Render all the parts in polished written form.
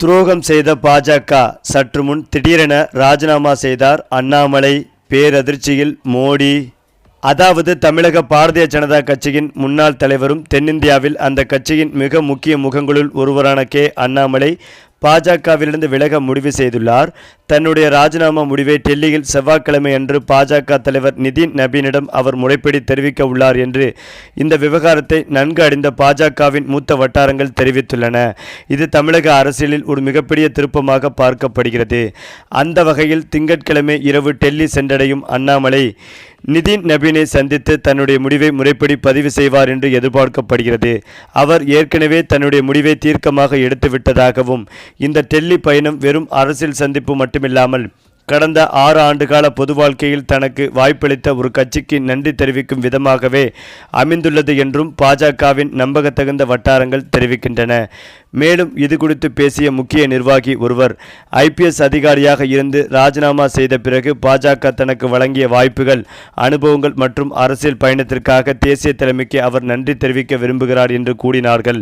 துரோகம் செய்த பாஜக சற்று முன் திடீரென ராஜினாமா செய்தார் அண்ணாமலை. பேரதிர்ச்சியில் மோடி. அதாவது தமிழக பாரதிய ஜனதா கட்சியின் முன்னாள் தலைவரும் தென்னிந்தியாவில் அந்த கட்சியின் மிக முக்கிய முகங்களுள் ஒருவரான அண்ணாமலை பாஜகவிலிருந்து விலக முடிவு செய்துள்ளார். தன்னுடைய ராஜினாமா முடிவை டெல்லியில் செவ்வாய்க்கிழமை அன்று பாஜக தலைவர் நிதின் நபீனிடம் அவர் முறைப்படி தெரிவிக்க உள்ளார் என்று இந்த விவகாரத்தை நன்கு அறிந்த பாஜகவின் மூத்த வட்டாரங்கள் தெரிவித்துள்ளன. இது தமிழக அரசியலில் ஒரு மிகப்பெரிய திருப்பமாக பார்க்கப்படுகிறது. அந்த வகையில் திங்கட்கிழமை இரவு டெல்லி சென்றடையும் அண்ணாமலை நிதின் நபீனை சந்தித்து தன்னுடைய முடிவை முறைப்படி பதிவு செய்வார் என்று எதிர்பார்க்கப்படுகிறது. அவர் ஏற்கனவே தன்னுடைய முடிவை தீர்க்கமாக எடுத்துவிட்டதாகவும் இந்த டெல்லி பயணம் வெறும் அரசியல் சந்திப்பு மட்டுமில்லாமல் கடந்த 6 ஆண்டுகால பொது வாழ்க்கையில் தனக்கு வாய்ப்பளித்த ஒரு கட்சிக்கு நன்றி தெரிவிக்கும் விதமாகவே அமைந்துள்ளது என்றும் பாஜகவின் நம்பகத்தகுந்த வட்டாரங்கள் தெரிவிக்கின்றன. மேலும் இது குறித்து பேசிய முக்கிய நிர்வாகி ஒருவர், IPS அதிகாரியாக இருந்து ராஜினாமா செய்த பிறகு பாஜக தனக்கு வழங்கிய வாய்ப்புகள், அனுபவங்கள் மற்றும் அரசியல் பயணத்திற்காக தேசிய தலைமைக்கு அவர் நன்றி தெரிவிக்க விரும்புகிறார் என்று கூறினார்கள்.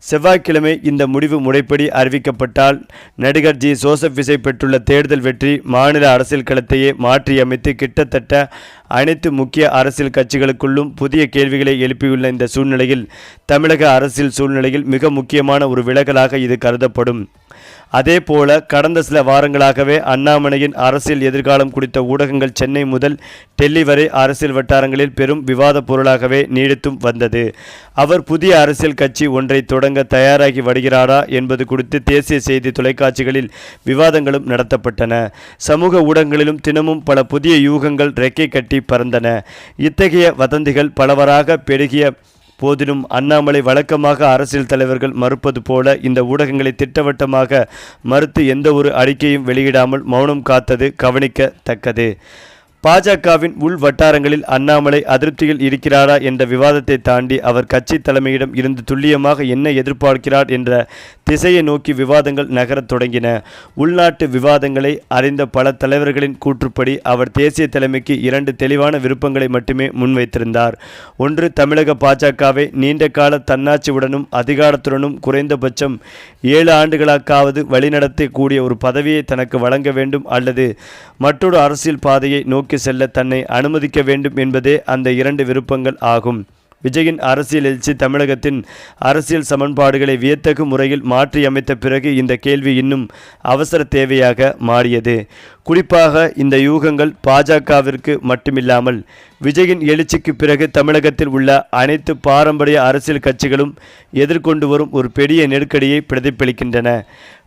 செவ்வாய்க்கிழமை இந்த முடிவு முறைப்படி அறிவிக்கப்பட்டால் நடிகர் ஜோசப் விஜய் பெற்றுள்ள தேர்தல் வெற்றி மாநில அரசியல் களத்தையே மாற்றியமைத்து கிட்டத்தட்ட அனைத்து முக்கிய அரசியல் கட்சிகளுக்குள்ளும் புதிய கேள்விகளை எழுப்பியுள்ள இந்த சூழ்நிலையில் தமிழக அரசியல் சூழ்நிலையில் மிக முக்கியமான ஒரு விலகலாக இது கருதப்படும். அதேபோல கடந்த சில வாரங்களாகவே அண்ணாமலையின் அரசியல் எதிர்காலம் குறித்த ஊடகங்கள் சென்னை முதல் டெல்லி வரை அரசியல் வட்டாரங்களில் பெரும் விவாத பொருளாகவே நீடித்தும் வந்தது. அவர் புதிய அரசியல் கட்சி ஒன்றை தொடங்க தயாராகி வருகிறாரா என்பது குறித்து தேசிய செய்தி தொலைக்காட்சிகளில் விவாதங்களும் நடத்தப்பட்டன. சமூக ஊடகங்களிலும் தினமும் பல புதிய யூகங்கள் ரெக்கை கட்டி பறந்தன. இத்தகைய வதந்திகள் பலவராக பெருகிய போதிலும் அண்ணாமலை வழக்கமாக அரசியல் தலைவர்கள் மறுப்பது போல இந்த ஊடகங்களை திட்டவட்டமாக மறுத்து எந்த ஒரு அறிக்கையும் வெளியிடாமல் மௌனம் காத்தது கவனிக்கத்தக்கது. பாஜகவின் உள் வட்டாரங்களில் அண்ணாமலை அதிருப்தியில் இருக்கிறாரா என்ற விவாதத்தை தாண்டி அவர் கட்சி தலைமையிடம் இருந்து துல்லியமாக என்ன எதிர்பார்க்கிறார் என்ற திசையை நோக்கி விவாதங்கள் நகரத் தொடங்கின. உள்நாட்டு விவாதங்களை அறிந்த பல தலைவர்களின் கூற்றுப்படி அவர் தேசிய தலைமைக்கு 2 தெளிவான விருப்பங்களை மட்டுமே முன்வைத்திருந்தார். ஒன்று, தமிழக பாஜகவை நீண்ட கால தன்னாட்சியுடனும் அதிகாரத்துடனும் குறைந்தபட்சம் 7 ஆண்டுகளுக்காவது வழிநடத்தக்கூடிய ஒரு பதவியை தனக்கு வழங்க வேண்டும், அல்லது மற்றொரு அரசியல் பாதையை நோக்கி செல்ல தன்னை அனுமதிக்க வேண்டும் என்பதே அந்த 2 விருப்பங்கள் ஆகும். விஜயின் அரசியல் எழுச்சி தமிழகத்தின் அரசியல் சமன்பாடுகளை வியத்தகு முறையில் மாற்றியமைத்த பிறகு இந்த கேள்வி இன்னும் அவசர தேவையாக மாறியது. குறிப்பாக இந்த யூகங்கள் பாஜகவிற்கு மட்டுமில்லாமல் விஜயின் எழுச்சிக்கு பிறகு தமிழகத்தில் உள்ள அனைத்து பாரம்பரிய அரசியல் கட்சிகளும் எதிர்கொண்டு வரும் ஒரு பெரிய நெருக்கடியை பிரதிபலிக்கின்றன.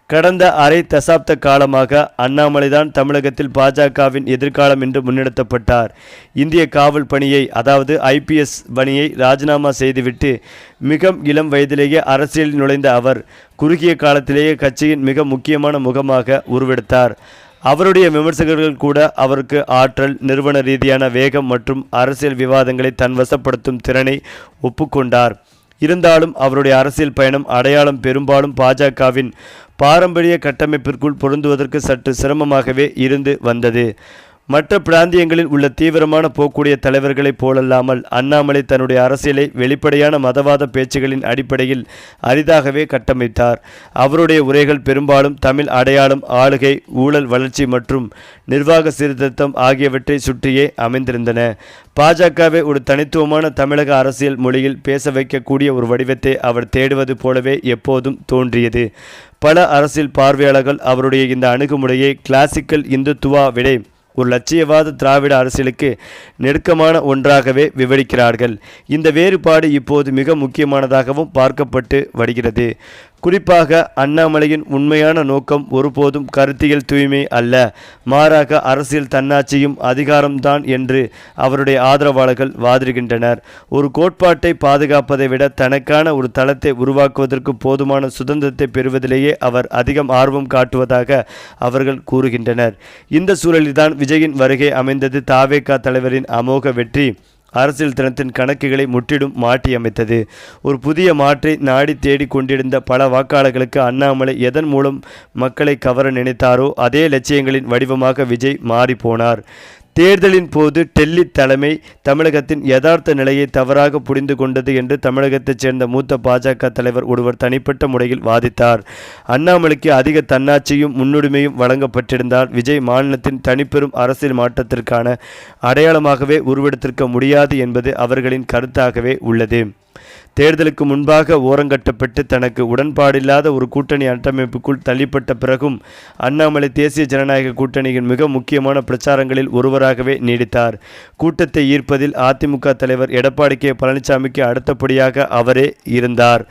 கடந்த அரை தசாப்த காலமாக அண்ணாமலைதான் தமிழகத்தில் பாஜகவின் எதிர்காலம் என்று முன்னெடுத்தப்பட்டார். இந்திய காவல் பணியை, அதாவது IPS பணியை ராஜினாமா செய்துவிட்டு மிக இளம் வயதிலேயே அரசியலில் நுழைந்த அவர் குறுகிய காலத்திலேயே கட்சியின் மிக முக்கியமான முகமாக உருவெடுத்தார். அவருடைய விமர்சகர்கள் கூட அவருக்கு ஆற்றல், நிறுவன ரீதியான வேகம் மற்றும் அரசியல் விவாதங்களை தன்வசப்படுத்தும் திறனை ஒப்புக்கொண்டார். இருந்தாலும் அவருடைய அரசியல் பயணம் அடையாளம் பெரும்பாலும் பாஜகவின் பாரம்பரிய கட்டமைப்பிற்குள் பொருந்துவதற்கு சற்று சிரமமாகவே இருந்து வந்தது. மற்ற பிராந்தியங்களில் உள்ள தீவிரமான போக்குடைய தலைவர்களைப் போலல்லாமல் அண்ணாமலை தன்னுடைய அரசியலை வெளிப்படையான மதவாத பேச்சுகளின் அடிப்படையில் அரிதாகவே கட்டமைத்தார். அவருடைய உரைகள் பெரும்பாலும் தமிழ் அடையாளம், ஆளுகை, ஊழல், வளர்ச்சி மற்றும் நிர்வாக சீர்திருத்தம் ஆகியவற்றை சுற்றியே அமைந்திருந்தன. பாஜகவை ஒரு தனித்துவமான தமிழக அரசியல் மொழியில் பேச வைக்கக்கூடிய ஒரு வடிவத்தை அவர் தேடுவது போலவே எப்போதும் தோன்றியது. பல அரசியல் பார்வையாளர்கள் அவருடைய இந்த அணுகுமுறையை கிளாசிக்கல் இந்துத்துவா விட ஒரு லட்சியவாத திராவிட அரசியலுக்கு நெருக்கமான ஒன்றாகவே விவரிக்கிறார்கள். இந்த வேறுபாடு இப்போது மிக முக்கியமானதாகவும் பார்க்கப்பட்டு வருகிறது. குறிப்பாக அண்ணாமலையின் உண்மையான நோக்கம் ஒருபோதும் கருத்தியல் தூய்மை அல்ல, மாறாக அரசியல் தன்னாட்சியும் அதிகாரம்தான் என்று அவருடைய ஆதரவாளர்கள் வாதிடுகின்றனர். ஒரு கோட்பாட்டை பாதுகாப்பதை விட தனக்கான ஒரு தளத்தை உருவாக்குவதற்கு போதுமான சுதந்திரத்தை பெறுவதிலேயே அவர் அதிகம் ஆர்வம் காட்டுவதாக அவர்கள் கூறுகின்றனர். இந்த சூழலில்தான் விஜயின் வருகை அமைந்தது. தாவேகா தலைவரின் அமோக வெற்றி அரசியல் தினத்தின் கணக்குகளை முற்றிலும் மாற்றியமைத்தது. ஒரு புதிய மாற்றை நாடி தேடி கொண்டிருந்த பல வாக்காளர்களுக்கு அண்ணாமலை எதன் மூலம் மக்களை கவர நினைத்தாரோ அதே லட்சியங்களின் வடிவமாக விஜய் மாறிப்போனார். தேர்தலின் போது டெல்லி தலைமை தமிழகத்தின் யதார்த்த நிலையை தவறாக புரிந்து கொண்டது என்று தமிழகத்தைச் சேர்ந்த மூத்த பாஜக தலைவர் ஒருவர் தனிப்பட்ட முறையில் வாதித்தார். அண்ணாமலைக்கு அதிக தன்னாட்சியும் முன்னுரிமையும் வழங்கப்பட்டிருந்தால் விஜய் மாநிலத்தின் தனிப்பெரும் அரசியல் மாற்றத்திற்கான அடையாளமாகவே உருவெடுத்திருக்க முடியாது என்பது அவர்களின் கருத்தாகவே உள்ளது. தேர்தலுக்கு முன்பாக ஓரங்கட்டப்பட்டு தனக்கு உடன்பாடில்லாத ஒரு கூட்டணி கட்டமைப்புக்குள் தள்ளிப்பட்ட பிறகும் அண்ணாமலை தேசிய ஜனநாயக கூட்டணியின் மிக முக்கியமான பிரச்சாரங்களில் ஒருவராகவே நீடித்தார். கூட்டத்தை ஈர்ப்பதில் அதிமுக தலைவர் எடப்பாடி கே பழனிசாமிக்கு அடுத்தபடியாக அவரே இருந்தார்.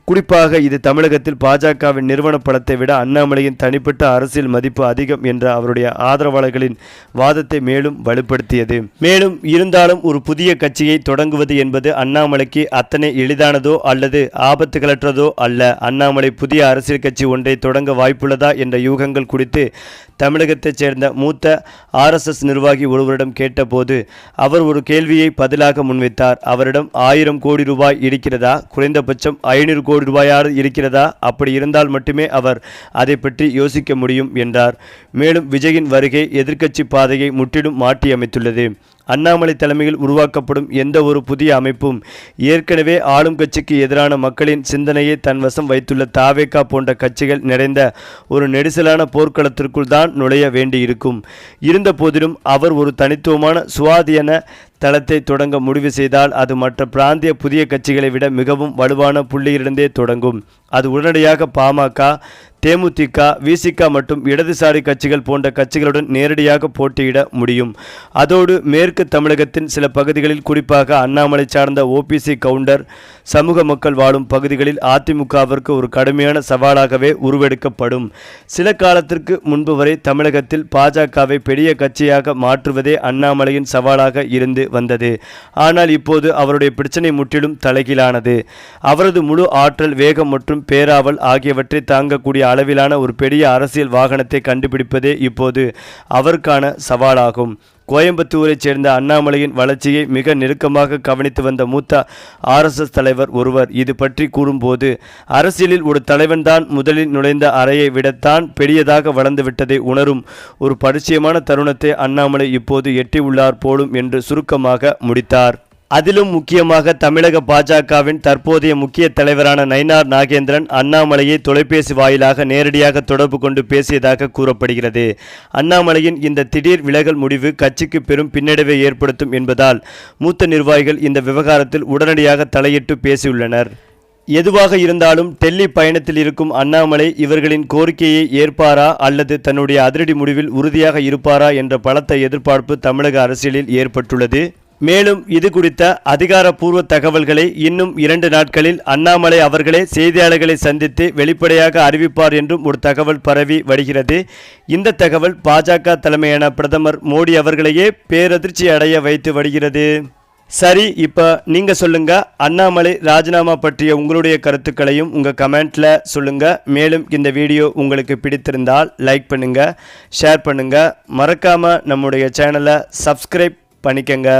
குறிப்பாக இது தமிழகத்தில் பாஜகவின் நிறுவன பலத்தை விட அண்ணாமலையின் தனிப்பட்ட அரசியல் மதிப்பு அதிகம் என்ற அவருடைய ஆதரவாளர்களின் வாதத்தை மேலும் வலுப்படுத்தியது. மேலும் இருந்தாலும் ஒரு புதிய கட்சியை தொடங்குவது என்பது அண்ணாமலைக்கு அத்தனை எளிதானதோ அல்லது ஆபத்துகளற்றதோ அல்ல. அண்ணாமலை புதிய அரசியல் கட்சி ஒன்றை தொடங்க வாய்ப்புள்ளதா என்ற யூகங்கள் குறித்து தமிழகத்தைச் சேர்ந்த மூத்த RSS நிர்வாகி ஒருவரிடம் கேட்டபோது அவர் ஒரு கேள்வியை பதிலாக முன்வைத்தார். அவரிடம் 1000 கோடி ரூபாய் இருக்கிறதா, குறைந்தபட்சம் 500 கோடி ரூபாயாவது இருக்கிறதா, அப்படி இருந்தால் மட்டுமே அவர் அதை பற்றி யோசிக்க முடியும் என்றார். மேலும் விஜயின் வருகை எதிர்க்கட்சி பாதையை முற்றிலும் மாற்றியமைத்துள்ளது. அண்ணாமலை தலைமையில் உருவாக்கப்படும் எந்த ஒரு புதிய அமைப்பும் ஏற்கனவே ஆளும் கட்சிக்கு எதிரான மக்களின் சிந்தனையை தன் வசம் வைத்துள்ள தாவேகா போன்ற கட்சிகள் நிறைந்த ஒரு நெரிசலான போர்க்களத்திற்குள் தான் நுழைய வேண்டியிருக்கும். இருந்த போதிலும் அவர் ஒரு தனித்துவமான சுவாதீன தளத்தை தொடங்க முடிவு செய்தால் அது மற்ற பிராந்திய புதிய கட்சிகளை விட மிகவும் வலுவான புள்ளியிலிருந்தே தொடங்கும். அது உடனடியாக பாமக, தேமுதிக, விசிக மற்றும் இடதுசாரி கட்சிகள் போன்ற கட்சிகளுடன் நேரடியாக போட்டியிட முடியும். அதோடு மேற்கு தமிழகத்தின் சில பகுதிகளில் குறிப்பாக அண்ணாமலை சார்ந்த OBC கவுண்டர் சமூக மக்கள் வாழும் பகுதிகளில் அதிமுகவிற்கு ஒரு கடுமையான சவாலாகவே உருவெடுக்கப்படும். சில காலத்திற்கு முன்பு வரை தமிழகத்தில் பாஜகவை பெரிய கட்சியாக மாற்றுவதே அண்ணாமலையின் சவாலாக இருந்து வந்தது. ஆனால் இப்போது அவருடைய பிரச்சனை முற்றிலும் தலைகீழானது. அவரது முழு ஆற்றல், வேகம் மற்றும் பேராவல் ஆகியவற்றை தாங்கக்கூடிய அளவிலான ஒரு பெரிய அரசியல் வாகனத்தை கண்டுபிடிப்பதே இப்போது அவருக்கான சவாலாகும். கோயம்புத்தூரைச் சேர்ந்த அண்ணாமலையின் வளர்ச்சியை மிக நெருக்கமாக கவனித்து வந்த மூத்த RSS தலைவர் ஒருவர் இது பற்றி கூறும்போது, அரசியலில் ஒரு தலைவன் தான் முதலில் நுழைந்த அறையை விடத்தான் பெரியதாக வளர்ந்துவிட்டதை உணரும் ஒரு பரிச்சயமான தருணத்தை அண்ணாமலை இப்போது எட்டியுள்ளார் போலும் என்று சுருக்கமாக முடித்தார். அதிலும் முக்கியமாக தமிழக பாஜகவின் தற்போதைய முக்கிய தலைவரான நயினார் நாகேந்திரன் அண்ணாமலையை தொலைபேசி வாயிலாக நேரடியாக தொடர்பு கொண்டு பேசியதாக கூறப்படுகிறது. அண்ணாமலையின் இந்த திடீர் விலகல் முடிவு கட்சிக்கு பெரும் பின்னடைவை ஏற்படுத்தும் என்பதால் மூத்த நிர்வாகிகள் இந்த விவகாரத்தில் உடனடியாக தலையிட்டு பேசியுள்ளனர். எதுவாக இருந்தாலும் டெல்லி பயணத்தில் இருக்கும் அண்ணாமலை இவர்களின் கோரிக்கையை ஏற்பாரா அல்லது தன்னுடைய அதிரடி முடிவில் உறுதியாக இருப்பாரா என்ற பலத்த எதிர்பார்ப்பு தமிழக அரசியலில் ஏற்பட்டுள்ளது. மேலும் இது குறித்த அதிகாரப்பூர்வ தகவல்களை இன்னும் 2 நாட்களில் அண்ணாமலை அவர்களே செய்தியாளர்களை சந்தித்து வெளிப்படையாக அறிவிப்பார் என்றும் ஒரு தகவல் பரவி வருகிறது. இந்த தகவல் பாஜக தலைமையான பிரதமர் மோடி அவர்களையே பேரதிர்ச்சி அடைய வைத்து வருகிறது. சரி, இப்போ நீங்கள் சொல்லுங்கள், அண்ணாமலை ராஜினாமா பற்றிய உங்களுடைய கருத்துக்களையும் உங்கள் கமெண்ட்டில் சொல்லுங்கள். மேலும் இந்த வீடியோ உங்களுக்கு பிடித்திருந்தால் லைக் பண்ணுங்கள், ஷேர் பண்ணுங்கள், மறக்காமல் நம்முடைய சேனலை சப்ஸ்கிரைப் பண்ணிக்கங்க.